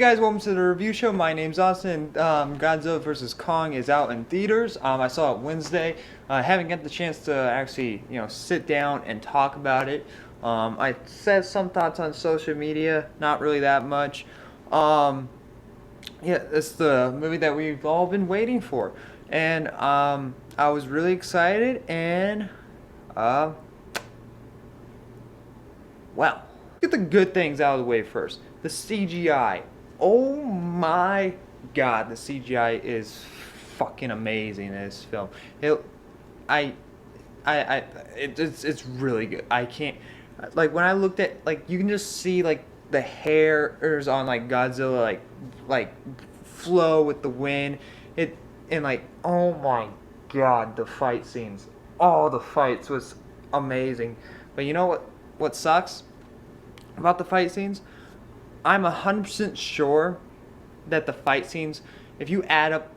Hey guys, welcome to the review show. My name's Austin. Godzilla vs. Kong is out in theaters. I saw it Wednesday. I haven't got the chance to actually, sit down and talk about it. I said some thoughts on social media, not really that much. Yeah, it's the movie that we've all been waiting for, and I was really excited. And uh, well, get the good things out of the way first. The CGI. Oh my God, the CGI is fucking amazing in this film. It, I, it's really good. I can't, like when I looked at, like, you can just see like the hairs on like Godzilla like flow with the wind. And like, oh my God, the fight scenes. All the fights was amazing. But you know what sucks about the fight scenes? I'm 100% sure that the fight scenes, if you add up,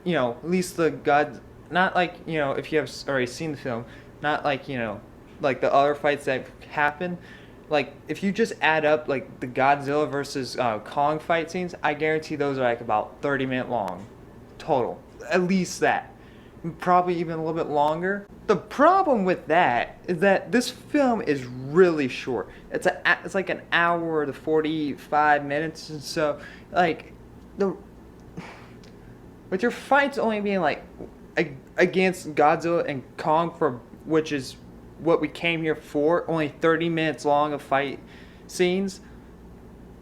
at least the not like, if you have already seen the film, not like, like the other fights that happen, like if you just add up like the Godzilla versus Kong fight scenes, I guarantee those are like about 30-minute long total, at least that. Probably even a little bit longer. The problem with that is that this film is really short. It's like an hour to 45 minutes, and so like with your fights only being like against Godzilla and Kong, for which is what we came here for, only 30 minutes long of fight scenes.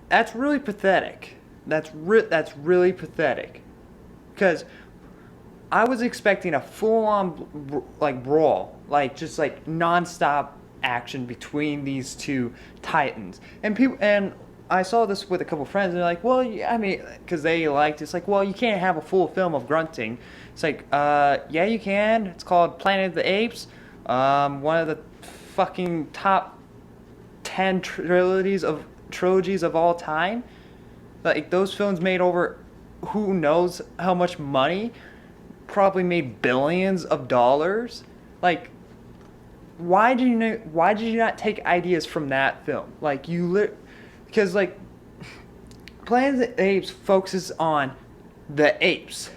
That's really pathetic. That's really pathetic, because I was expecting a full-on like brawl, like just like non-stop action between these two titans. And I saw this with a couple friends, and they're like, "Well, yeah, I mean, because they liked it's like, well, you can't have a full film of grunting." It's like, yeah, you can. It's called Planet of the Apes, one of the fucking top 10 trilogies of all time. Like those films made over who knows how much money. Probably made billions of dollars. Like, why did you not take ideas from that film? Like because like Planet of the Apes focuses on the apes.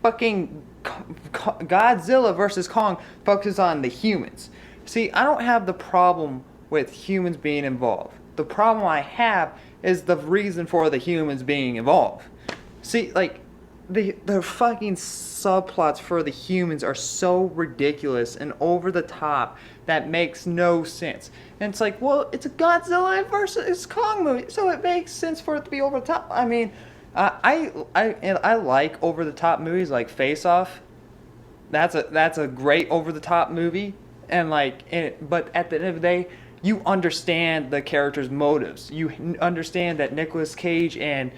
Fucking Godzilla versus Kong focuses on the humans. See, I don't have the problem with humans being involved. The problem I have is the reason for the humans being involved. See, like the fucking subplots for the humans are so ridiculous and over the top that makes no sense. And it's like, well, it's a Godzilla versus Kong movie, so it makes sense for it to be over the top. I mean, I like over the top movies like Face Off. That's a great over the top movie, and but at the end of the day, you understand the characters' motives. You understand that Nicolas Cage and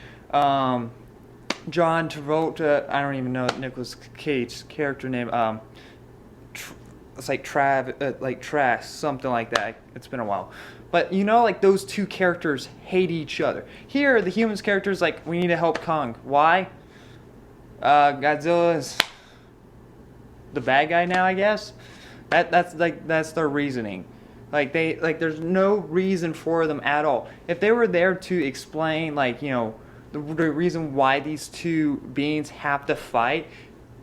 John Travolta, I don't even know Nicolas Cage's character name. It's like Trash, something like that. It's been a while, but like those two characters hate each other. Here, the humans characters like, we need to help Kong. Why? Godzilla is the bad guy now, I guess. That's their reasoning. There's no reason for them at all. If they were there to explain the reason why these two beings have to fight,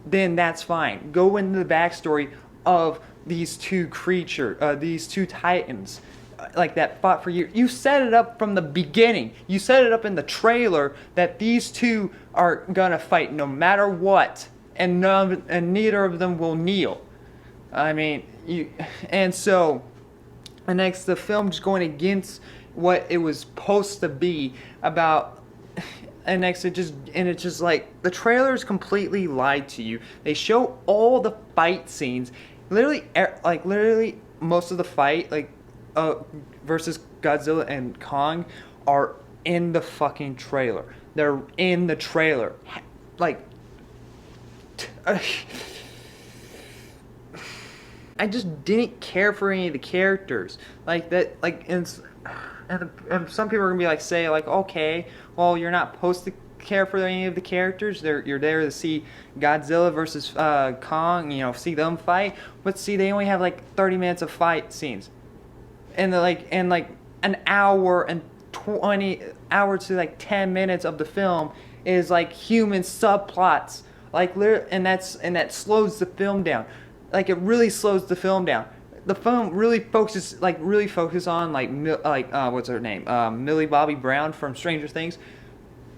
then that's fine. Go into the backstory of these two these two titans, that fought for years. You set it up from the beginning. You set it up in the trailer that these two are gonna fight no matter what, and neither of them will kneel. I mean, and next the film's going against what it was supposed to be about. And next, it's just like the trailers completely lied to you. They show all the fight scenes, literally most of the fight, versus Godzilla and Kong, are in the fucking trailer. They're in the trailer, I just didn't care for any of the characters like that. And some people are gonna be okay, well, you're not supposed to care for any of the characters. You're there to see Godzilla versus Kong, see them fight. But see, they only have 30 minutes of fight scenes, and an hour and 20 hour to like 10 minutes of the film is like human subplots, like and that slows the film down. Like it really slows the film down. The film really focuses on what's her name, Millie Bobby Brown from Stranger Things.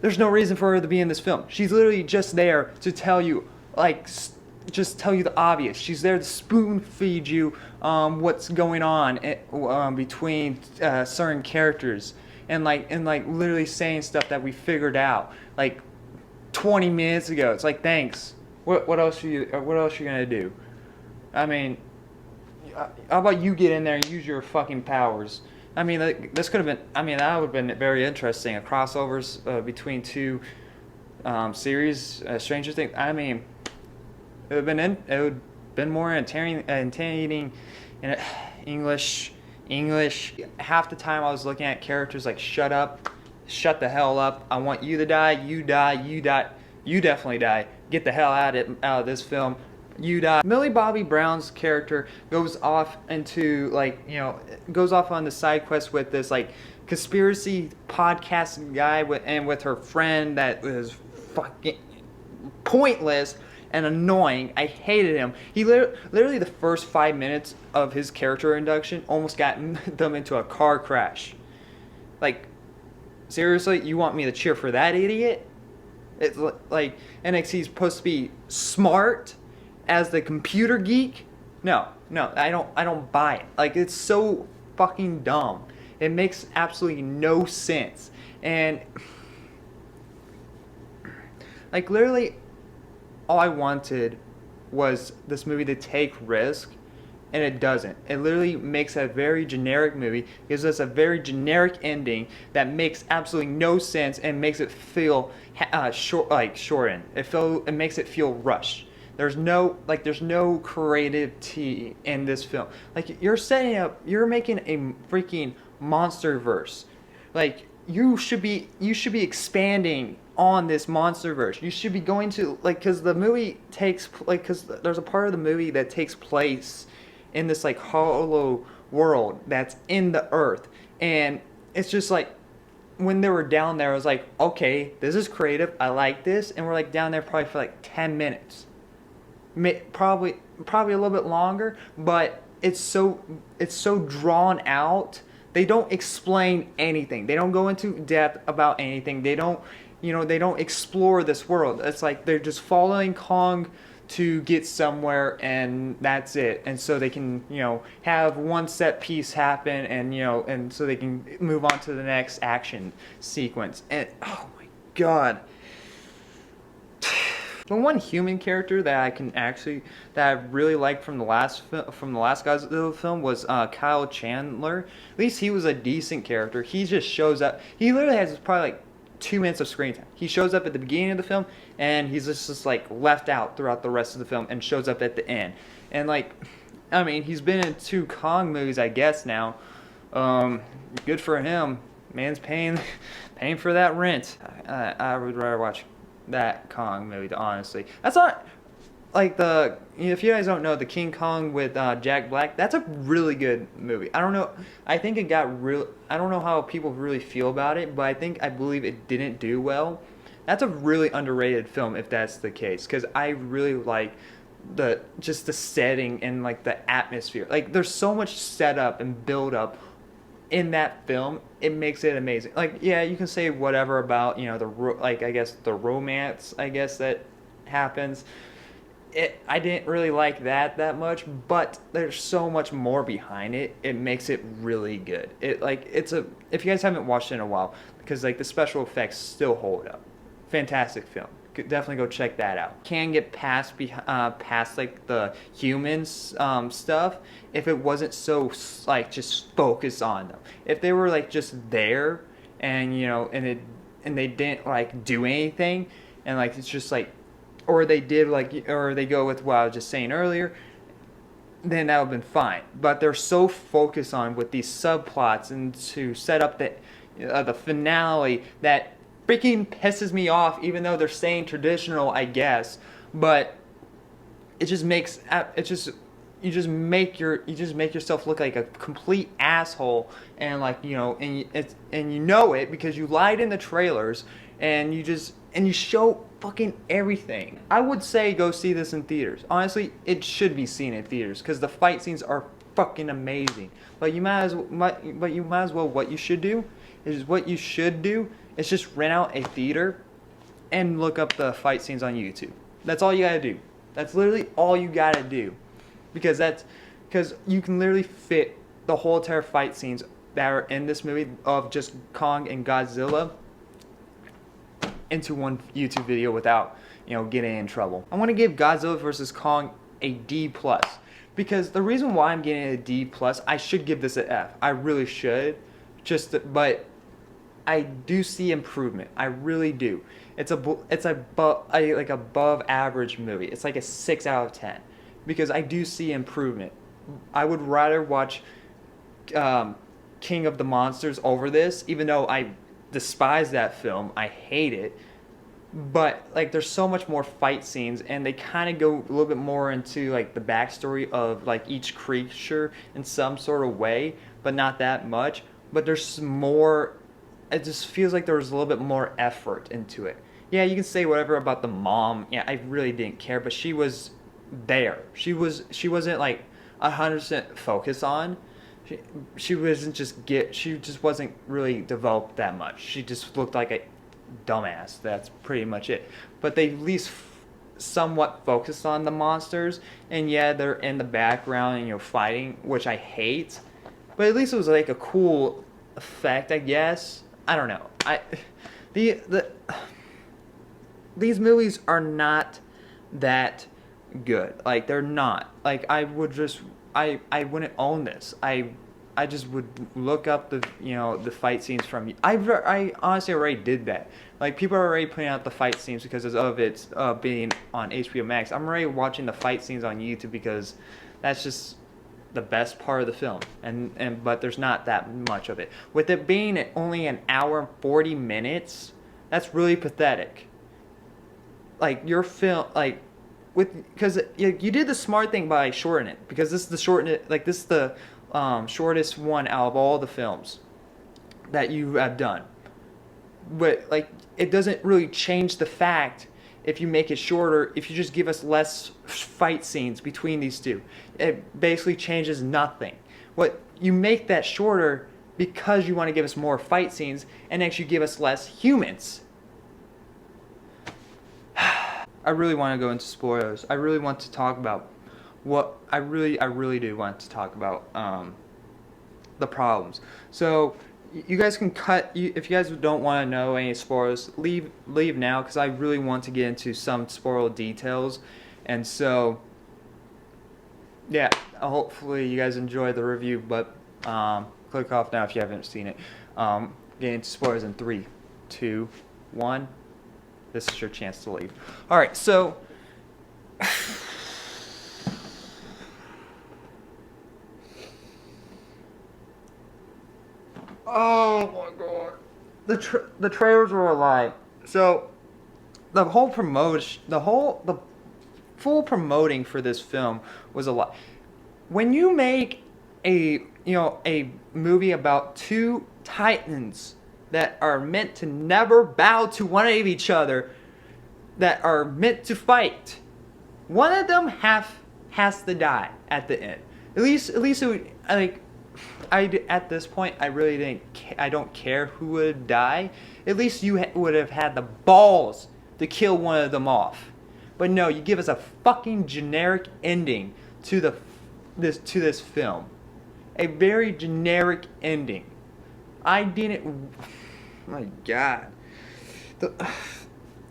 There's no reason for her to be in this film. She's literally just there to tell you, just tell you the obvious. She's there to spoon feed you what's going on between certain characters, and literally saying stuff that we figured out like 20 minutes ago. It's like, thanks. What else are you gonna do? I mean, how about you get in there and use your fucking powers? I mean, this could have been. I mean, that would have been very interesting. A crossovers between two series, Stranger Things. I mean, it would have been more entertaining in English. Half the time I was looking at characters like, shut up, shut the hell up. I want you to die. You die. You die. You definitely die. Get the hell out of this film. You die. Millie Bobby Brown's character goes off into goes off on the side quest with this like conspiracy podcast guy with her friend that was fucking pointless and annoying. I hated him. He literally the first 5 minutes of his character induction almost got them into a car crash. Like, seriously, you want me to cheer for that idiot? It's like NXT's supposed to be smart as the computer geek. No, I don't buy it. Like, it's so fucking dumb. It makes absolutely no sense. And like, literally all I wanted was this movie to take risk, and it doesn't. It literally makes a very generic movie, gives us a very generic ending that makes absolutely no sense and makes it feel shortened. It makes it feel rushed. There's no creativity in this film. Like, you're making a freaking monster verse. Like, you should be expanding on this monster verse. You should be going to, because the movie because there's a part of the movie that takes place in this like hollow world that's in the earth, and it's just like, when they were down there, I was like, okay, this is creative, I like this, and we're like down there probably for like 10 minutes. Probably a little bit longer, but it's so drawn out. They don't explain anything. They don't go into depth about anything. They don't explore this world. It's like they're just following Kong to get somewhere, and that's it. And so they can, have one set piece happen, and so they can move on to the next action sequence. And oh my god. The one human character that I really liked from the last Godzilla film was Kyle Chandler. At least he was a decent character. He just shows up. He literally has probably like 2 minutes of screen time. He shows up at the beginning of the film, and he's just like left out throughout the rest of the film, and shows up at the end. And he's been in 2 Kong movies, I guess now. Good for him. Man's paying for that rent. I would rather watch that Kong movie, honestly. That's not like if you guys don't know, the King Kong with Jack Black, that's a really good movie. I don't know. I think it got I don't know how people really feel about it, but I believe it didn't do well. That's a really underrated film if that's the case, because I really like the setting and like the atmosphere. Like, there's so much setup and build up in that film. It makes it amazing. Like, yeah, you can say whatever about the romance that happens. I didn't really like that much, but there's so much more behind it. It makes it really good. If you guys haven't watched it in a while, because like the special effects still hold up. Fantastic film. Definitely go check that out. Can get past like the humans stuff if it wasn't so like just focused on them. If they were like just there, and and they didn't like do anything, and like it's just like, or they go with what I was just saying earlier, then that would have been fine. But they're so focused on with these subplots and to set up the finale that freaking pisses me off, even though they're saying traditional, I guess. But it just makes you just make yourself look like a complete asshole, and like, you know, and you know it because you lied in the trailers, and you show fucking everything. I would say go see this in theaters. Honestly, it should be seen in theaters because the fight scenes are fucking amazing. But you might as well what you should do is just rent out a theater and look up the fight scenes on YouTube. That's all you gotta do. That's literally all you gotta do, because you can literally fit the whole entire fight scenes that are in this movie of just Kong and Godzilla into one YouTube video without, you know, getting in trouble. I want to give Godzilla vs. Kong a D+, because the reason why I'm getting a D+, I should give this an F. I really should, but I do see improvement. I really do. It's like above average movie. It's like a 6 out of 10 because I do see improvement. I would rather watch King of the Monsters over this, even though I despise that film. I hate it. But like, there's so much more fight scenes, and they kind of go a little bit more into like the backstory of like each creature in some sort of way, but not that much. But there's more. It just feels like there was a little bit more effort into it. Yeah, you can say whatever about the mom. Yeah, I really didn't care, but she was there. She wasn't like 100% focused on. She just wasn't really developed that much. She just looked like a dumbass. That's pretty much it. But they at least somewhat focused on the monsters, and yeah, they're in the background and, you know, fighting, which I hate. But at least it was like a cool effect, I guess. I don't know. These movies are not that good. Like, they're not. Like, I wouldn't own this. I just would look up the fight scenes from. I honestly already did that. Like, people are already putting out the fight scenes because of it being on HBO Max. I'm already watching the fight scenes on YouTube because that's just the best part of the film, but there's not that much of it. With it being only an hour and 40 minutes, that's really pathetic. Like, your film, like, because you did the smart thing by shortening it, because this is the shortest one out of all the films that you have done. But like, it doesn't really change the fact if you make it shorter, if you just give us less fight scenes between these two. It basically changes nothing. What you make that shorter because you want to give us more fight scenes and actually give us less humans. I really want to go into spoilers. I really want to talk about I really do want to talk about the problems. So you guys can if you guys don't want to know any spoilers, leave now, because I really want to get into some spoiler details. And so yeah, hopefully you guys enjoyed the review, but click off now if you haven't seen it. Get into spoilers in 3, 2, 1. This is your chance to leave. Alright, so oh my god. The trailers were a lie. So the full promoting for this film was a lie. When you make a movie about two titans that are meant to never bow to one of each other, that are meant to fight, one of them has to die at the end. At least it would, at this point, I don't care who would die. At least you would have had the balls to kill one of them off. But no, you give us a fucking generic ending to this film. A very generic ending. My god.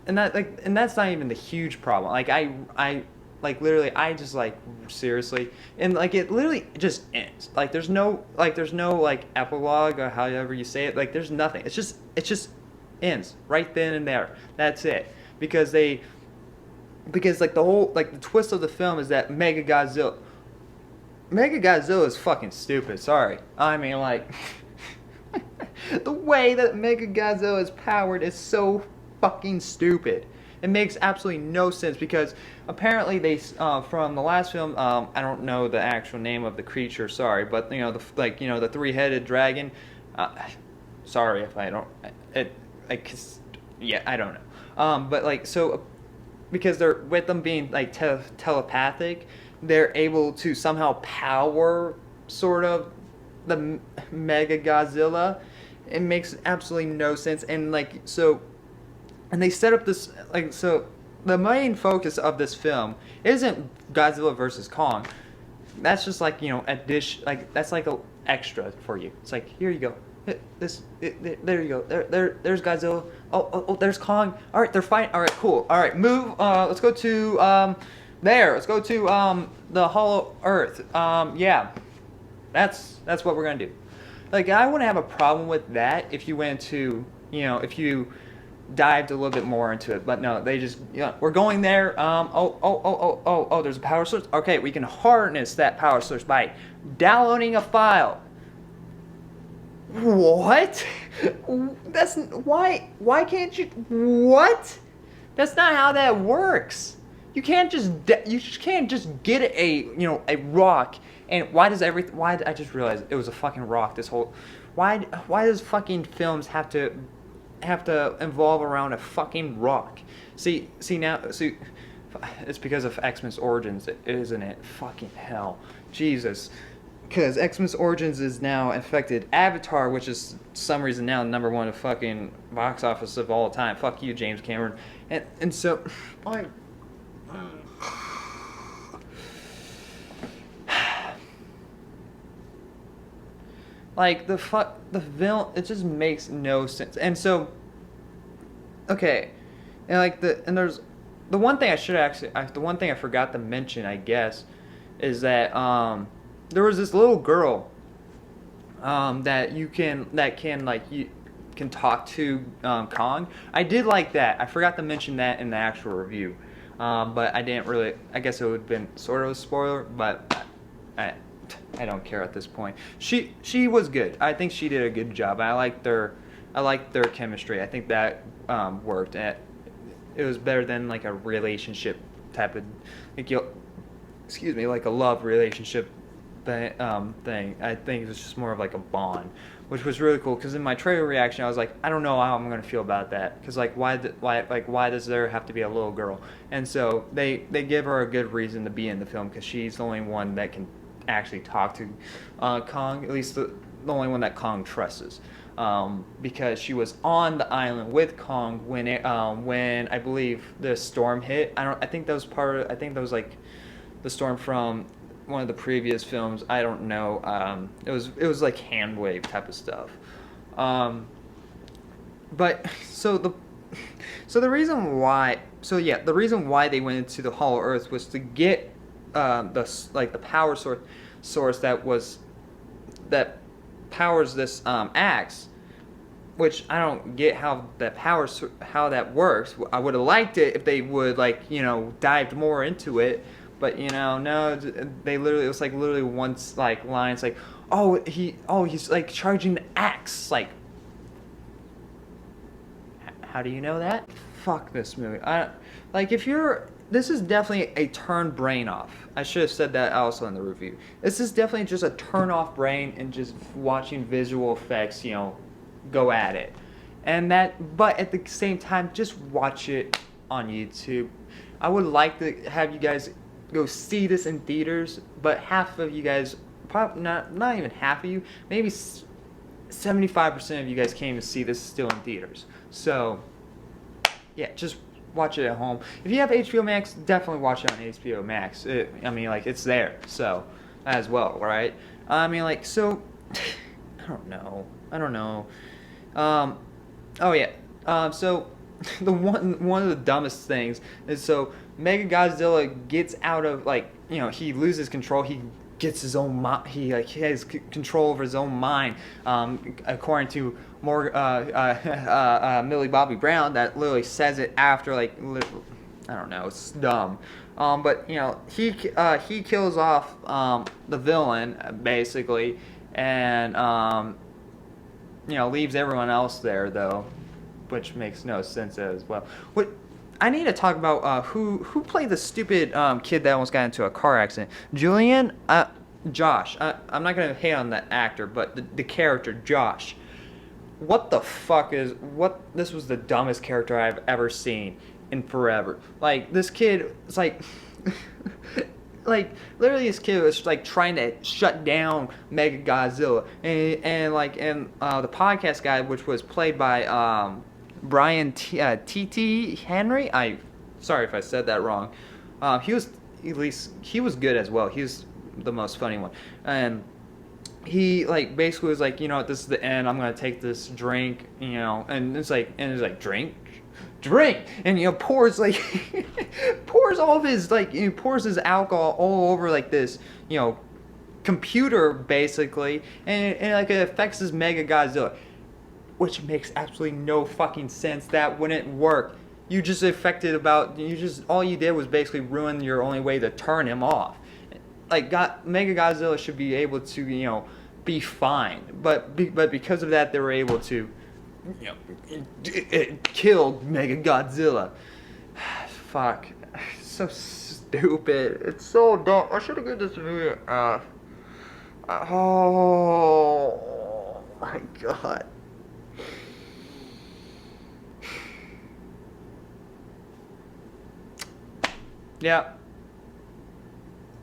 And that's not even the huge problem. I just seriously, and it literally just ends. There's no epilogue or however you say it. There's nothing. It just ends right then and there. That's it. Because the whole the twist of the film is that Mechagodzilla is fucking stupid. Sorry. I mean, the way that Mechagodzilla is powered is so fucking stupid. It makes absolutely no sense because apparently they from the last film, I don't know the actual name of the creature, sorry, but the three-headed dragon. Sorry if I don't. Yeah, I don't know. But because they're with them being like telepathic, they're able to somehow power sort of the Mega Godzilla. It makes absolutely no sense, and and they set up this so. The main focus of this film isn't Godzilla versus Kong. That's just a dish, that's like a extra for you. It's like, here you go. There you go. There's Godzilla. Oh, there's Kong. All right, they're fighting. All right, cool. All right, move. Let's go to there. Let's go to the Hollow Earth. Yeah, that's what we're gonna do. Like, I wouldn't have a problem with that if you went to, if you dived a little bit more into it, but no, they just, we're going there. There's a power source. Okay, we can harness that power source by downloading a file. What? That's why can't you? What? That's not how that works. You just can't just get a rock. And why I just realized it was a fucking rock. Why does fucking films have to involve around a fucking rock? See, it's because of X-Men's Origins, isn't it? Fucking hell, Jesus. Because X-Men's Origins is now affected Avatar, which is for some reason now #1 of fucking box office of all time. Fuck you, James Cameron. And so, the villain, it just makes no sense. And so, okay, and there's the one thing the one thing I forgot to mention, I guess, is that there was this little girl that you can talk to Kong. I did like that. I forgot to mention that in the actual review, but I didn't really. I guess it would have been sort of a spoiler, but I don't care at this point. She was good. I think she did a good job. I liked their chemistry. I think that worked. It was better than like a relationship type of like a love relationship thing. I think it was just more of like a bond, which was really cool. Because in my trailer reaction, I was like, I don't know how I'm gonna feel about that. Because why does there have to be a little girl? And so they give her a good reason to be in the film, because she's the only one that can actually talk to Kong, at least the only one that Kong trusts. Because she was on the island with Kong when I believe the storm hit. I think that was like the storm from one of the previous films. I don't know. It was like hand wave type of stuff. But the reason why they went into the Hollow Earth was to get the power source that powers this axe, which I don't get how that works. I would have liked it if they would dived more into it, but no, it was literally one line. It's like, he's like charging the axe. Like, how do you know that? Fuck this movie. This is definitely a turn brain off. I should have said that also in the review. This is definitely just a turn off brain and just watching visual effects, go at it. But at the same time, just watch it on YouTube. I would like to have you guys go see this in theaters, but half of you guys, probably not even half of you, maybe 75% of you guys came to see this still in theaters. So, yeah, just watch it at home. If you have HBO Max, definitely watch it on HBO Max. It's there, so as well, right? I don't know. So the one of the dumbest things is, so Mega Godzilla gets out of he loses control. He gets his own mind. He has control over his own mind. According to Millie Bobby Brown, that literally says it after I don't know. It's dumb. But he kills off the villain basically, and leaves everyone else there though, which makes no sense as well. I need to talk about who played the stupid kid that almost got into a car accident. Julian, Josh. I'm not gonna hate on the actor, but the character Josh. What the fuck is what? This was the dumbest character I've ever seen in forever. Like this kid, it's like. Like literally, this kid was like trying to shut down Mega Godzilla, and the podcast guy, which was played by Brian T.T. Henry. Sorry if I said that wrong. He was at least he was good as well. He was the most funny one, and he like basically was like, you know what, this is the end. I'm gonna take this drink, you know, and it's like drink, and you know pours like pours all of his like pours his alcohol all over like this, you know, computer basically, and like it affects this Mega Godzilla, which makes absolutely no fucking sense. That wouldn't work. You just all you did was basically ruin your only way to turn him off. Like Mega Godzilla should be able to, you know, be fine, but because of that they were able to, you know, it killed Mega Godzilla. Fuck, it's so stupid. It's so dumb. I should have given this movie. Oh my god. Yeah.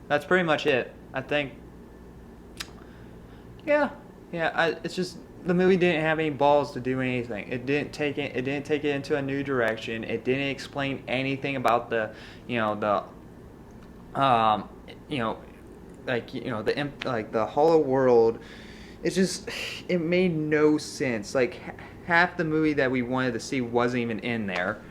That's pretty much it, I think. Yeah, it's just the movie didn't have any balls to do anything. It didn't take it. It didn't take it into a new direction. It didn't explain anything about the, you know, you know, like you know the hollow world. It's just it made no sense. Like half the movie that we wanted to see wasn't even in there.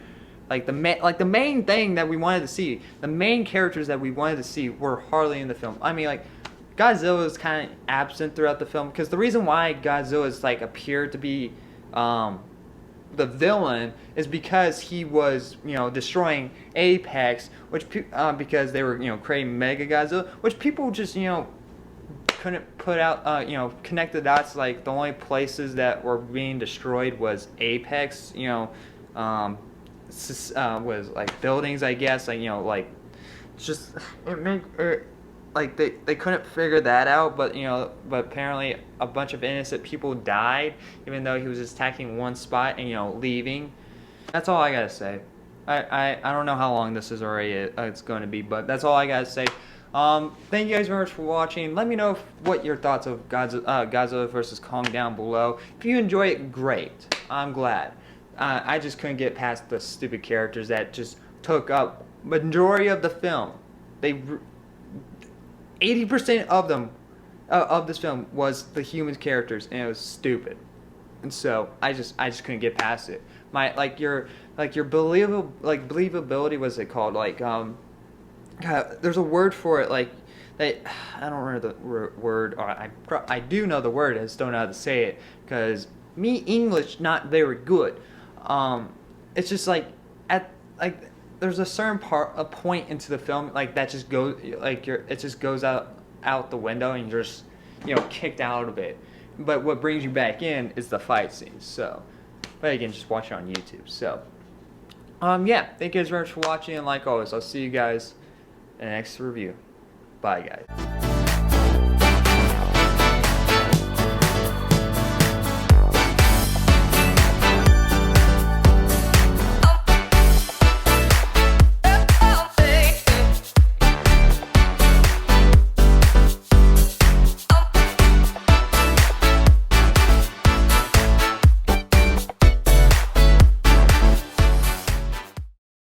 Like the main thing that we wanted to see, the main characters that we wanted to see were hardly in the film. I mean, like Godzilla is kind of absent throughout the film because the reason why Godzilla is like appeared to be the villain is because he was, you know, destroying Apex, which because they were, you know, creating Mega Godzilla, which people just, you know, couldn't put out, you know, connect the dots. Like the only places that were being destroyed was Apex, you know. Was like buildings, I guess, like, you know, like just like they couldn't figure that out, but you know, but apparently a bunch of innocent people died even though he was just attacking one spot and, you know, leaving. That's all I gotta say. I don't know how long this is already it's going to be, but that's all I gotta say. Thank you guys very much for watching. Let me know what your thoughts of Godzilla vs. Kong down below. If you enjoy it, great. I'm glad. I just couldn't get past the stupid characters that just took up majority of the film. 80% of them of this film was the human characters, and it was stupid. And so I just couldn't get past it. Your believability, what's it called? Like God, there's a word for it. Like I don't remember the word. Or I do know the word. I just don't know how to say it because me English not very good. It's just like there's a certain a point into the film like that just goes like it just goes out the window and you're just, you know, kicked out of it. But what brings you back in is the fight scenes. So, but again, just watch it on YouTube. So, yeah, thank you guys very much for watching, and like always, I'll see you guys in the next review. Bye, guys.